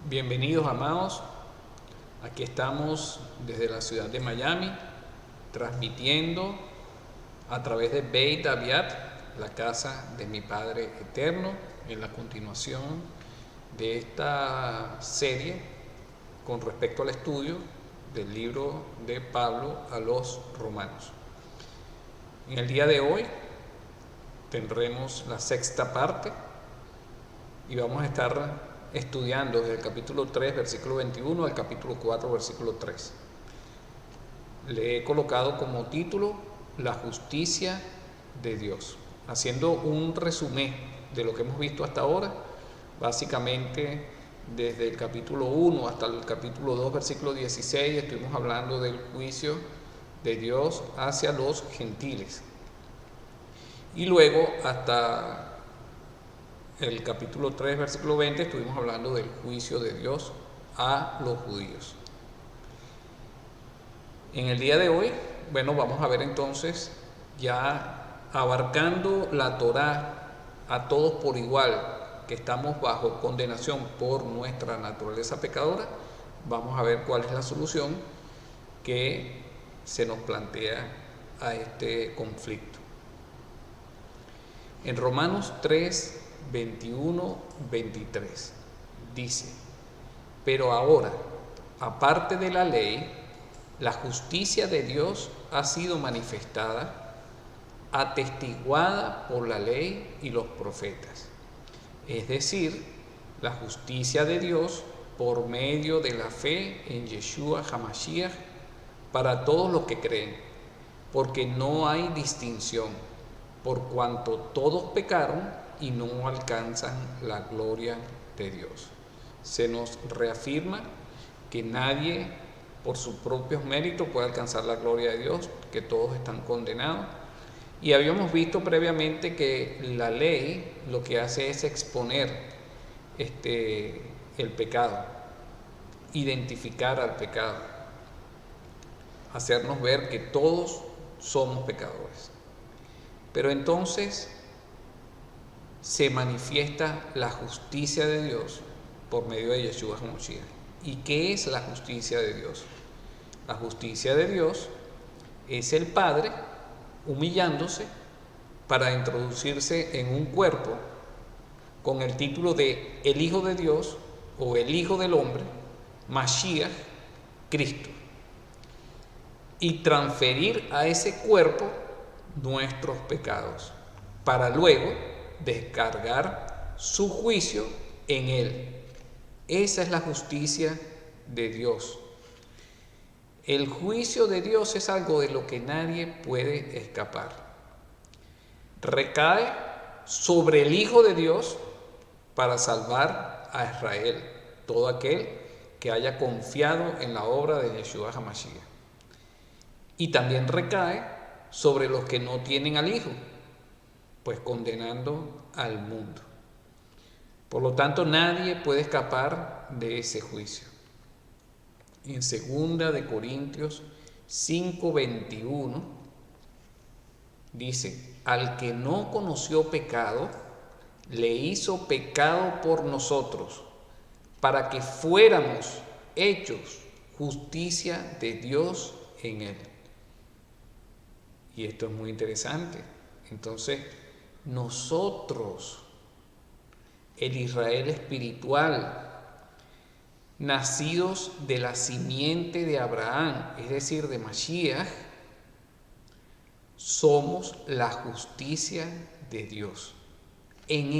Bienvenidos, amados. Aquí estamos desde la ciudad de Miami, transmitiendo a través de Beit Aviat, la casa de mi Padre Eterno, en la continuación de esta serie con respecto al estudio del libro de Pablo a los Romanos. En el día de hoy tendremos la sexta parte y vamos a estar estudiando desde el capítulo 3, versículo 21 al capítulo 4, versículo 3. Le he colocado como título La justicia de Dios, haciendo un resumen de lo que hemos visto hasta ahora. Básicamente, desde el capítulo 1 hasta el capítulo 2, versículo 16, estuvimos hablando del juicio de Dios hacia los gentiles. Y luego, hasta el capítulo 3, versículo 20, estuvimos hablando del juicio de Dios a los judíos. En el día de hoy, vamos a ver entonces, ya abarcando la Torá a todos por igual, que estamos bajo condenación por nuestra naturaleza pecadora, vamos a ver cuál es la solución que se nos plantea a este conflicto. En Romanos 3, 21, 23 dice: pero ahora, aparte de la ley, la justicia de Dios ha sido manifestada, atestiguada por la ley y los profetas, es decir, la justicia de Dios por medio de la fe en Yeshua HaMashiach para todos los que creen, porque no hay distinción, por cuanto todos pecaron y no alcanzan la gloria de Dios. Se nos reafirma que nadie por sus propios méritos puede alcanzar la gloria de Dios, que todos están condenados. Y habíamos visto previamente que la ley lo que hace es exponer el pecado, identificar al pecado, hacernos ver que todos somos pecadores. Pero entonces se manifiesta la justicia de Dios por medio de Yeshua HaMashiach. ¿Y qué es la justicia de Dios? La justicia de Dios es el Padre humillándose para introducirse en un cuerpo con el título de el Hijo de Dios o el Hijo del Hombre, Mashiach, Cristo, y transferir a ese cuerpo nuestros pecados para luego descargar su juicio en él. Esa es la justicia de Dios. El juicio de Dios es algo de lo que nadie puede escapar. Recae sobre el Hijo de Dios para salvar a Israel, todo aquel que haya confiado en la obra de Yeshua HaMashiach. Y también recae sobre los que no tienen al Hijo, pues condenando al mundo. Por lo tanto, nadie puede escapar de ese juicio. En 2 de Corintios 5:21 dice: al que no conoció pecado, le hizo pecado por nosotros, para que fuéramos hechos justicia de Dios en él. Y esto es muy interesante. Entonces, nosotros, el Israel espiritual, nacidos de la simiente de Abraham, es decir, de Mashiach, somos la justicia de Dios. En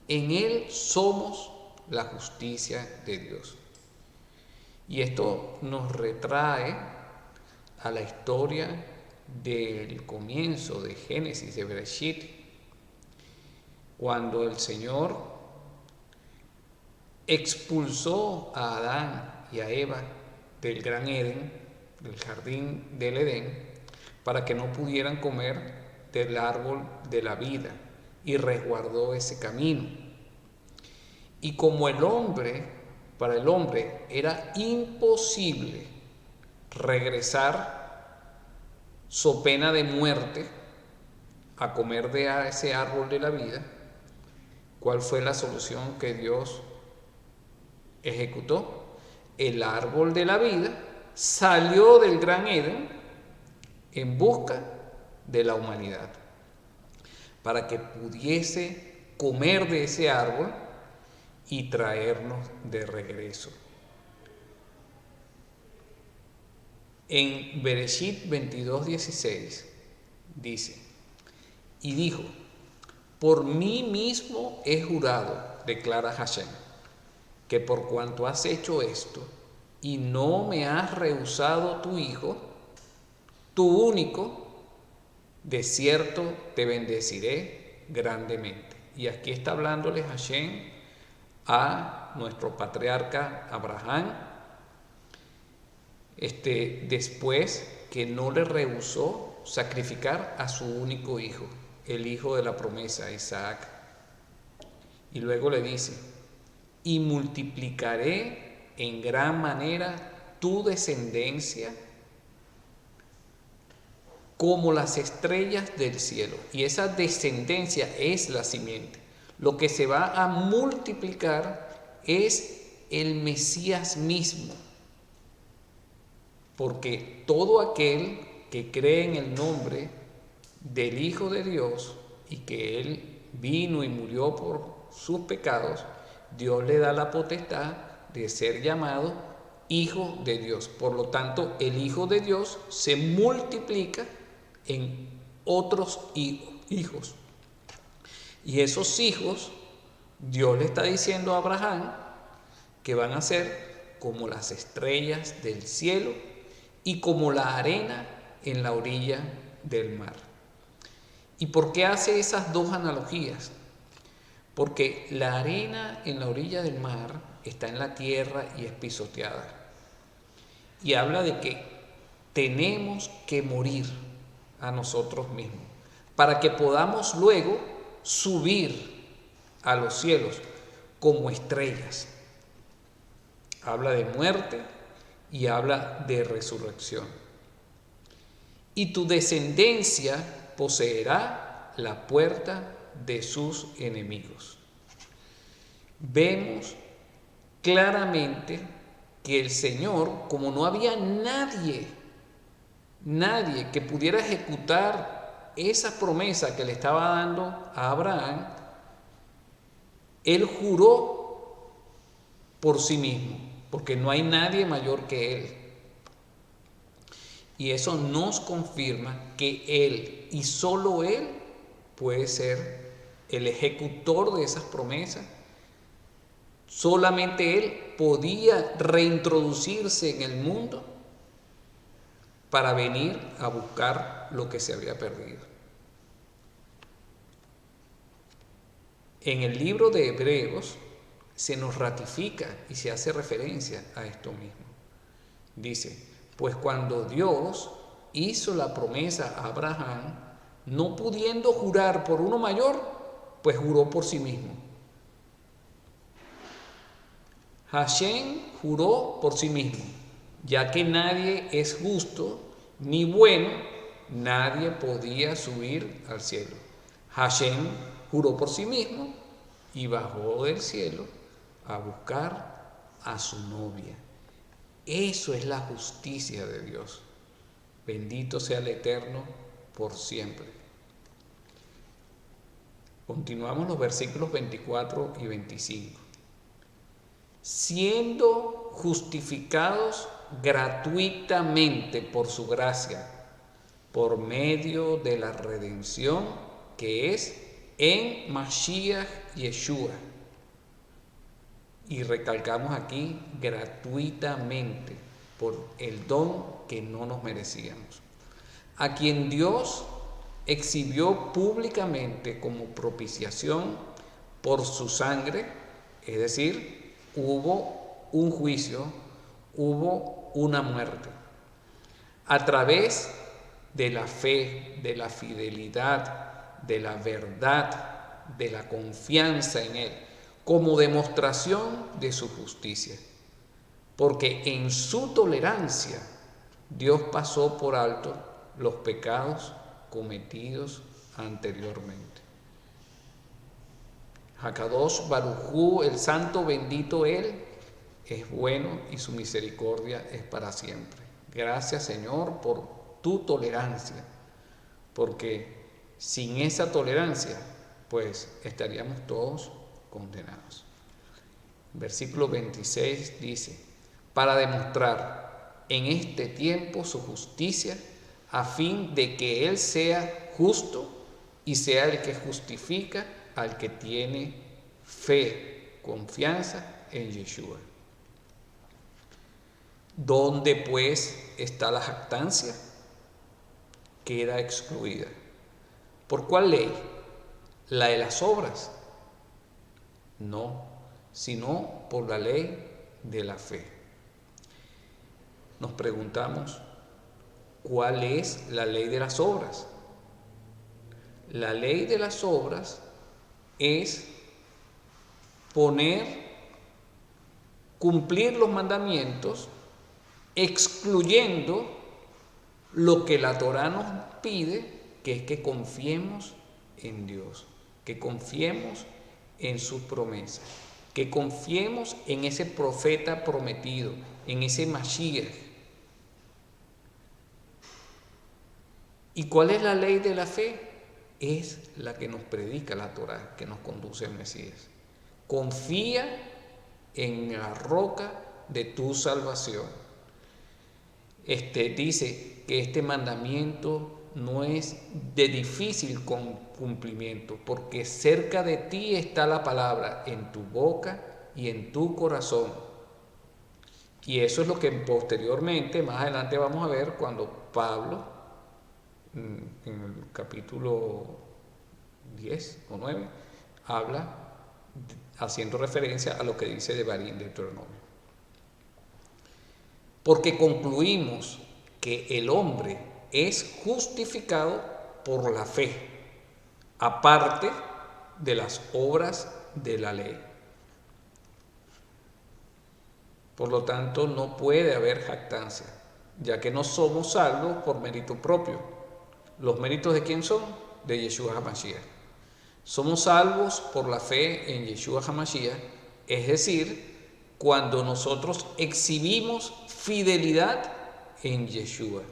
Él somos la justicia de Dios. Y esto nos retrae a la historia del comienzo de Génesis, de Bereshit, cuando el Señor expulsó a Adán y a Eva del gran Edén, del jardín del Edén, para que no pudieran comer del árbol de la vida, y resguardó ese camino. Y como para el hombre era imposible regresar so pena de muerte a comer de ese árbol de la vida, ¿cuál fue la solución que Dios ejecutó el árbol de la vida, salió del Gran Edén en busca de la humanidad, para que pudiese comer de ese árbol y traernos de regreso. En Bereshit 22:16 dice, y dijo, por mí mismo he jurado, declara Hashem, que por cuanto has hecho esto y no me has rehusado tu hijo, tu único, de cierto te bendeciré grandemente. Y aquí está hablándole Hashem a nuestro patriarca Abraham, después que no le rehusó sacrificar a su único hijo, el hijo de la promesa, Isaac. Y luego le dice, y multiplicaré en gran manera tu descendencia como las estrellas del cielo. Y esa descendencia es la simiente. Lo que se va a multiplicar es el Mesías mismo. Porque todo aquel que cree en el nombre del Hijo de Dios y que Él vino y murió por sus pecados, Dios le da la potestad de ser llamado Hijo de Dios. Por lo tanto, el Hijo de Dios se multiplica en otros hijos. Y esos hijos, Dios le está diciendo a Abraham que van a ser como las estrellas del cielo y como la arena en la orilla del mar. ¿Y por qué hace esas dos analogías? Porque la arena en la orilla del mar está en la tierra y es pisoteada. Y habla de que tenemos que morir a nosotros mismos para que podamos luego subir a los cielos como estrellas. Habla de muerte y habla de resurrección. Y tu descendencia poseerá la puerta de sus enemigos. Vemos claramente que el Señor, como no había nadie que pudiera ejecutar esa promesa que le estaba dando a Abraham, Él juró por sí mismo, porque no hay nadie mayor que Él. Y eso nos confirma que Él y solo Él puede ser el ejecutor de esas promesas. Solamente Él podía reintroducirse en el mundo para venir a buscar lo que se había perdido. En el libro de Hebreos se nos ratifica y se hace referencia a esto mismo. Dice, pues cuando Dios hizo la promesa a Abraham, no pudiendo jurar por uno mayor, pues juró por sí mismo. Hashem juró por sí mismo, ya que nadie es justo ni bueno, nadie podía subir al cielo. Hashem juró por sí mismo y bajó del cielo a buscar a su novia. Eso es la justicia de Dios. Bendito sea el Eterno por siempre. Continuamos los versículos 24 y 25. Siendo justificados gratuitamente por su gracia, por medio de la redención que es en Mashiach Yeshua. Y recalcamos aquí gratuitamente, por el don que no nos merecíamos, a quien Dios exhibió públicamente como propiciación por su sangre, es decir, hubo un juicio, hubo una muerte, a través de la fe, de la fidelidad, de la verdad, de la confianza en Él, como demostración de su justicia. Porque en su tolerancia Dios pasó por alto los pecados cometidos anteriormente. Hakadosh Baruj Hu, el santo bendito Él, es bueno y su misericordia es para siempre. Gracias, Señor, por tu tolerancia, porque sin esa tolerancia, pues estaríamos todos condenados. Versículo 26 dice: para demostrar en este tiempo su justicia, a fin de que Él sea justo y sea el que justifica al que tiene fe, confianza en Yeshua. ¿Dónde pues está la jactancia? Queda excluida. ¿Por cuál ley? ¿La de las obras? No, sino por la ley de la fe. Nos preguntamos, ¿cuál es la ley de las obras? La ley de las obras es cumplir los mandamientos, excluyendo lo que la Torá nos pide, que es que confiemos en Dios, que confiemos en sus promesas, que confiemos en ese profeta prometido, en ese Mashiach. ¿Y cuál es la ley de la fe? Es la que nos predica la Torá, que nos conduce al Mesías. Confía en la roca de tu salvación. Dice que este mandamiento no es de difícil cumplimiento, porque cerca de ti está la palabra, en tu boca y en tu corazón. Y eso es lo que posteriormente, más adelante vamos a ver cuando Pablo, en el capítulo 10 o 9, habla haciendo referencia a lo que dice Devarim, Deuteronomio. Porque concluimos que el hombre es justificado por la fe, aparte de las obras de la ley. Por lo tanto, no puede haber jactancia, ya que no somos salvos por mérito propio. ¿Los méritos de quién son? De Yeshua HaMashiach. Somos salvos por la fe en Yeshua HaMashiach, es decir, cuando nosotros exhibimos fidelidad en Yeshua.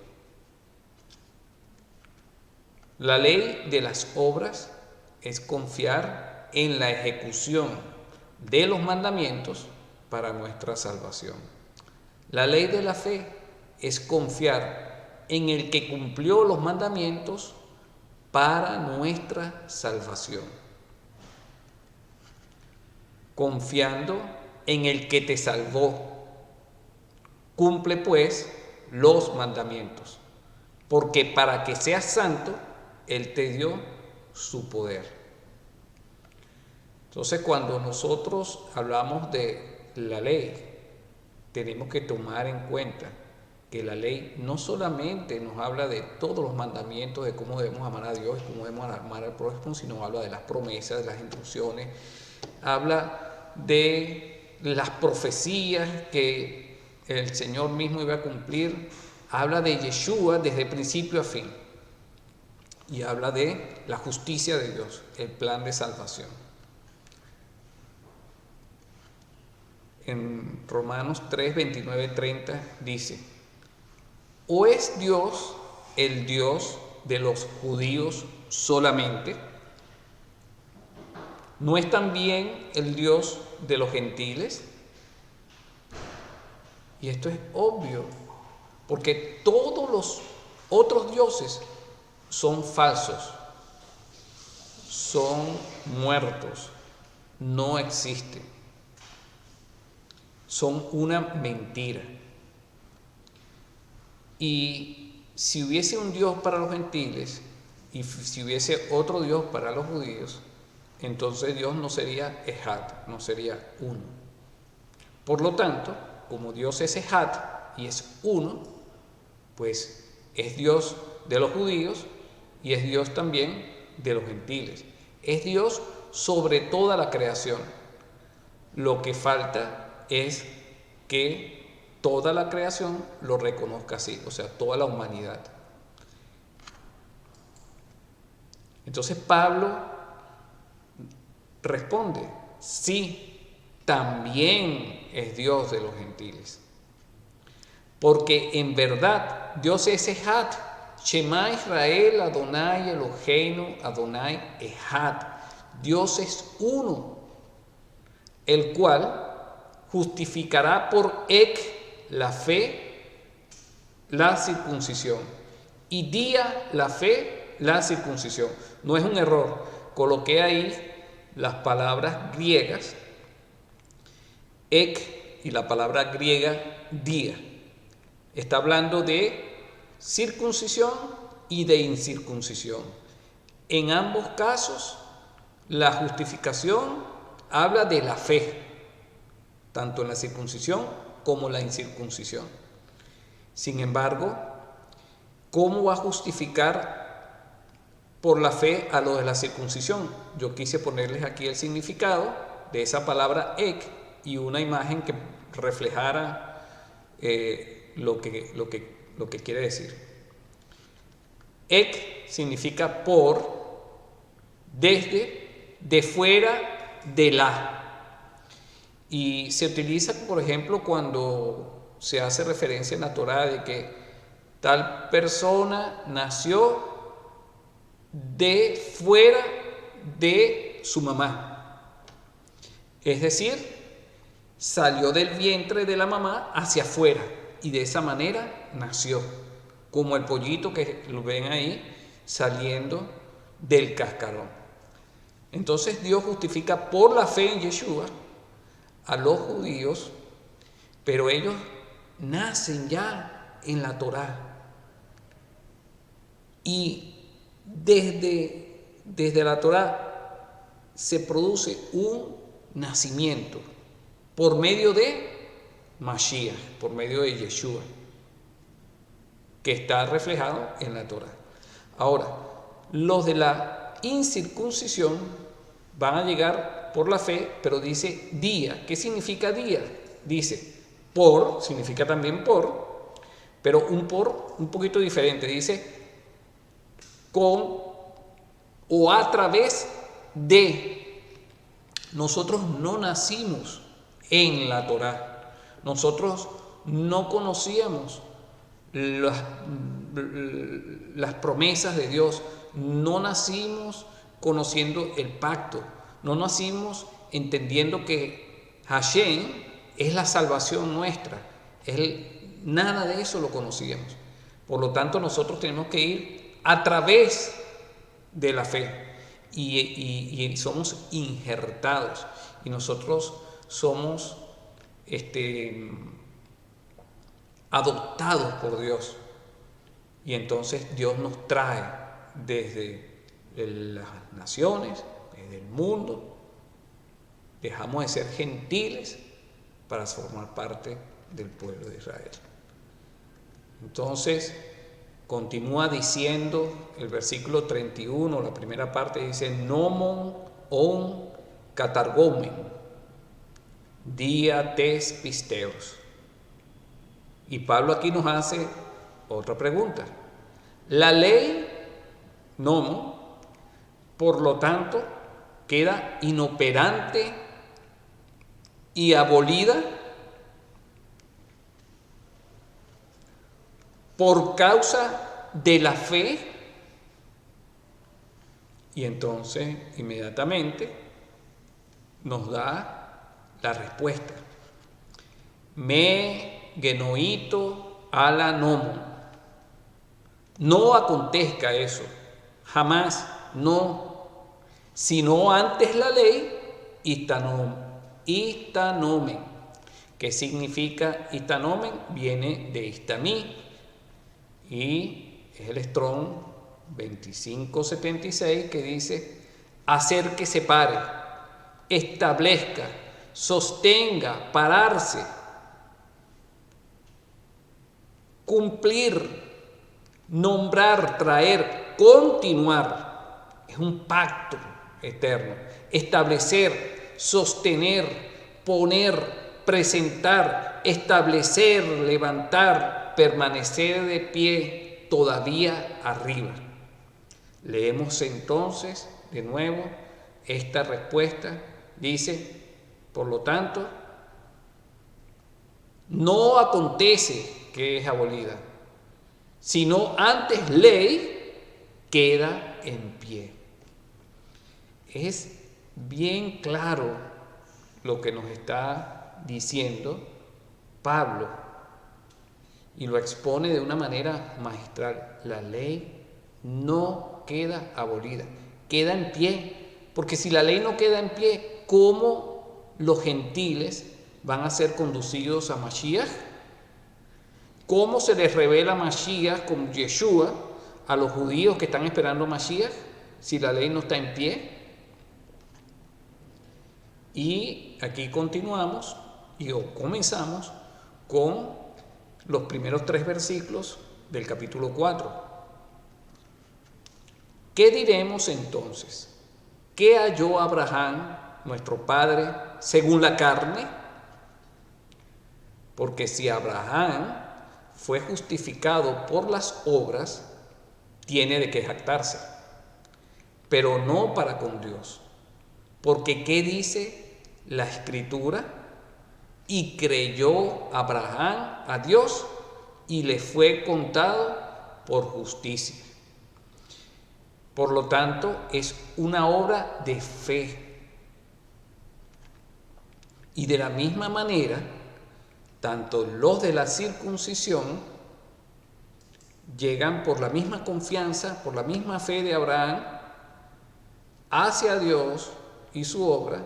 La ley de las obras es confiar en la ejecución de los mandamientos para nuestra salvación. La ley de la fe es confiar en el que cumplió los mandamientos para nuestra salvación. Confiando en el que te salvó. Cumple pues los mandamientos, porque para que seas santo, Él te dio su poder. Entonces, cuando nosotros hablamos de la ley, tenemos que tomar en cuenta que la ley no solamente nos habla de todos los mandamientos, de cómo debemos amar a Dios y cómo debemos amar al prójimo, sino habla de las promesas, de las instrucciones, habla de las profecías que el Señor mismo iba a cumplir, habla de Yeshua desde principio a fin y habla de la justicia de Dios, el plan de salvación. En Romanos 3, 29, 30 dice: ¿o es Dios el Dios de los judíos solamente? ¿No es también el Dios de los gentiles? Y esto es obvio, porque todos los otros dioses son falsos, son muertos, no existen, son una mentira. Y si hubiese un Dios para los gentiles y si hubiese otro Dios para los judíos, entonces Dios no sería Ejad, no sería uno. Por lo tanto, como Dios es Ejad y es uno, pues es Dios de los judíos y es Dios también de los gentiles. Es Dios sobre toda la creación. Lo que falta es que toda la creación lo reconozca así, o sea, toda la humanidad. Entonces Pablo responde: sí, también es Dios de los gentiles. Porque en verdad Dios es Ejad. Shema Israel, Adonai Eloheinu, Adonai Ejad. Dios es uno, el cual justificará por Ek la fe, la circuncisión, y Día la fe, la circuncisión. No es un error. Coloqué ahí las palabras griegas, Ek, y la palabra griega Día. Está hablando de circuncisión y de incircuncisión. En ambos casos, la justificación habla de la fe, tanto en la circuncisión como en la incircuncisión. Sin embargo, ¿cómo va a justificar por la fe a lo de la circuncisión? Yo quise ponerles aquí el significado de esa palabra ek y una imagen que reflejara lo que quiere decir. Ek significa por, desde, de fuera, de la. Y se utiliza, por ejemplo, cuando se hace referencia en la Torá de que tal persona nació de fuera de su mamá. Es decir, salió del vientre de la mamá hacia afuera y de esa manera nació, como el pollito que lo ven ahí saliendo del cascarón. Entonces Dios justifica por la fe en Yeshua a los judíos, pero ellos nacen ya en la Torá. Y desde la Torá se produce un nacimiento por medio de Mashiach, por medio de Yeshua, que está reflejado en la Torá. Ahora, los de la incircuncisión van a llegar por la fe, pero dice día. ¿Qué significa día? Dice por, significa también por, pero un por un poquito diferente. Dice con o a través de. Nosotros no nacimos en la Torá. Nosotros no conocíamos las promesas de Dios. No nacimos conociendo el pacto. No nacimos entendiendo que Hashem es la salvación nuestra. Nada de eso lo conocíamos. Por lo tanto, nosotros tenemos que ir a través de la fe. Y somos injertados. Y nosotros somos adoptados por Dios. Y entonces Dios nos trae desde las naciones, desde el mundo. Dejamos de ser gentiles para formar parte del pueblo de Israel. Entonces, continúa diciendo el versículo 31, la primera parte dice, Nomon on katargomen, dia tes pisteos. Y Pablo aquí nos hace otra pregunta. La ley, nomon, por lo tanto, queda inoperante y abolida por causa de la fe. Y entonces inmediatamente nos da la respuesta. Me genoito ala nomon. No acontezca eso, jamás, no, sino antes la ley, istanomen. ¿Qué significa istanomen? Viene de istamí y es el Strong 2576 que dice hacer que se pare, establezca, sostenga, pararse, cumplir, nombrar, traer, continuar. Es un pacto eterno. Establecer, sostener, poner, presentar, establecer, levantar, permanecer de pie, todavía arriba. Leemos entonces de nuevo esta respuesta. Dice, por lo tanto, no acontece que es abolida, sino antes ley queda en pie. Es bien claro lo que nos está diciendo Pablo y lo expone de una manera magistral. La ley no queda abolida, queda en pie, porque si la ley no queda en pie, ¿cómo los gentiles van a ser conducidos a Mashiach? ¿Cómo se les revela Mashiach como Yeshua a los judíos que están esperando Mashiach si la ley no está en pie? Y aquí continuamos comenzamos con los primeros 3 versículos del capítulo 4. ¿Qué diremos entonces? ¿Qué halló Abraham, nuestro padre, según la carne? Porque si Abraham fue justificado por las obras, tiene de qué jactarse, pero no para con Dios. Porque ¿qué dice la Escritura? Y creyó Abraham a Dios y le fue contado por justicia. Por lo tanto, es una obra de fe. Y de la misma manera, tanto los de la circuncisión llegan por la misma confianza, por la misma fe de Abraham hacia Dios y su obra,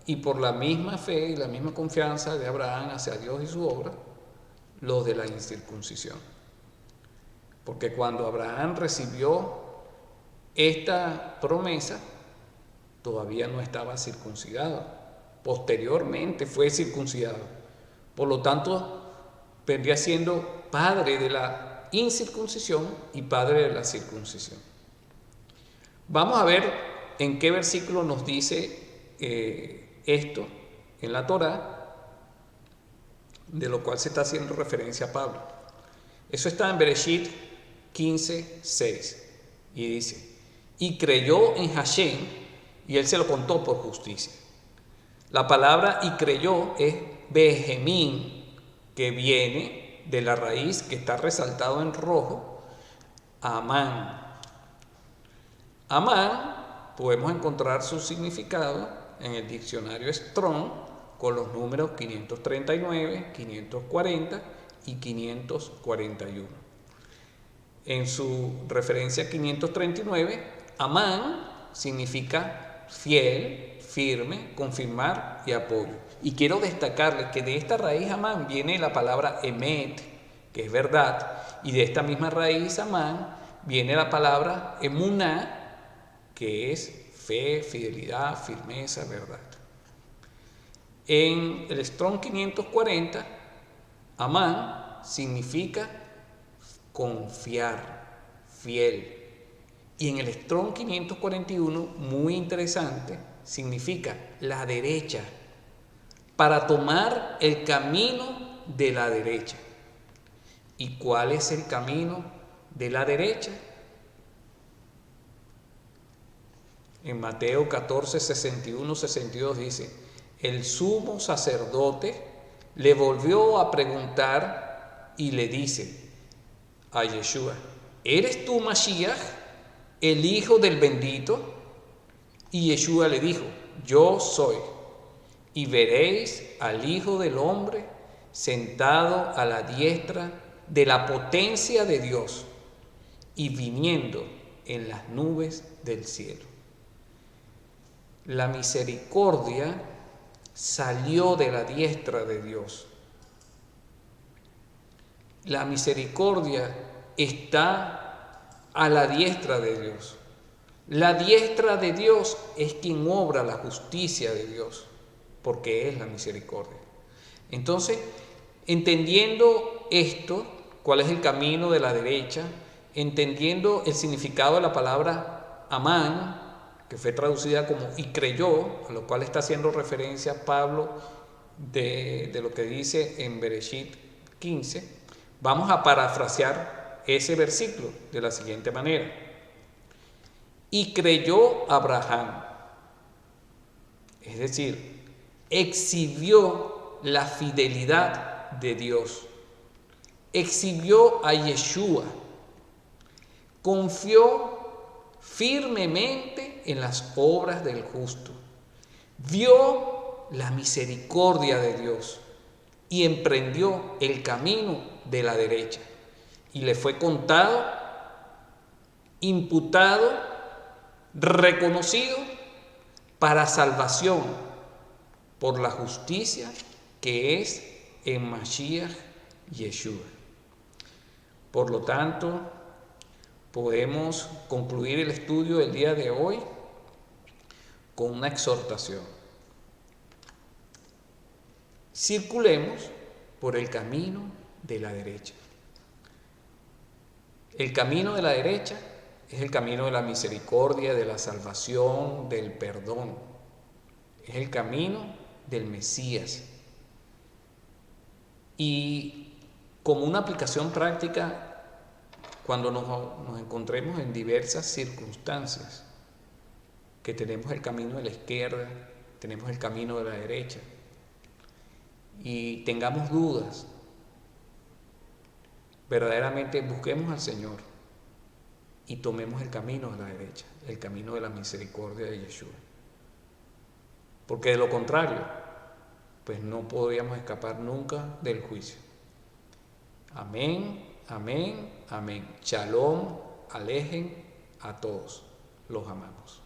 y por la misma fe y la misma confianza de Abraham hacia Dios y su obra, los de la incircuncisión. Porque cuando Abraham recibió esta promesa, todavía no estaba circuncidado. Posteriormente fue circuncidado. Por lo tanto, vendría siendo padre de la incircuncisión y padre de la circuncisión. Vamos a ver en qué versículo nos dice esto en la Torá, de lo cual se está haciendo referencia a Pablo. Eso está en Bereshit 15:6 y dice: y creyó en Hashem y él se lo contó por justicia. La palabra y creyó es Behemín, que viene de la raíz que está resaltado en rojo, Amán. Amán podemos encontrar su significado en el diccionario Strong con los números 539, 540 y 541. En su referencia 539, Amán significa fiel, firme, confirmar y apoyo. Y quiero destacarles que de esta raíz Amán viene la palabra emet, que es verdad, y de esta misma raíz Amán viene la palabra emuná, que es fe, fidelidad, firmeza, verdad. En el Strong 540, Amán significa confiar, fiel. Y en el Strong 541, muy interesante, significa la derecha, para tomar el camino de la derecha. ¿Y cuál es el camino de la derecha? En Mateo 14, 61, 62 dice: el sumo sacerdote le volvió a preguntar y le dice a Yeshua: ¿eres tú Mashiach, el hijo del bendito? Y Yeshua le dijo: yo soy. Y veréis al Hijo del Hombre sentado a la diestra de la potencia de Dios y viniendo en las nubes del cielo. La misericordia salió de la diestra de Dios. La misericordia está a la diestra de Dios. La diestra de Dios es quien obra la justicia de Dios, porque es la misericordia. Entonces, entendiendo esto, cuál es el camino de la derecha, entendiendo el significado de la palabra Amán, que fue traducida como y creyó, a lo cual está haciendo referencia Pablo de lo que dice en Bereshit 15, vamos a parafrasear ese versículo de la siguiente manera: y creyó Abraham, es decir, exhibió la fidelidad de Dios. Exhibió a Yeshua. Confió firmemente en las obras del justo. Vio la misericordia de Dios y emprendió el camino de la derecha. Y le fue contado, imputado, reconocido para salvación por la justicia que es en Mashiach Yeshua. Por lo tanto, podemos concluir el estudio del día de hoy con una exhortación. Circulemos por el camino de la derecha. El camino de la derecha es el camino de la misericordia, de la salvación, del perdón. Es el camino del Mesías. Y como una aplicación práctica, cuando nos encontremos en diversas circunstancias, que tenemos el camino de la izquierda, tenemos el camino de la derecha, y tengamos dudas, verdaderamente busquemos al Señor y tomemos el camino de la derecha, el camino de la misericordia de Yeshua. Porque de lo contrario, pues no podríamos escapar nunca del juicio. Amén, amén, amén. Shalom, alejen a todos. Los amamos.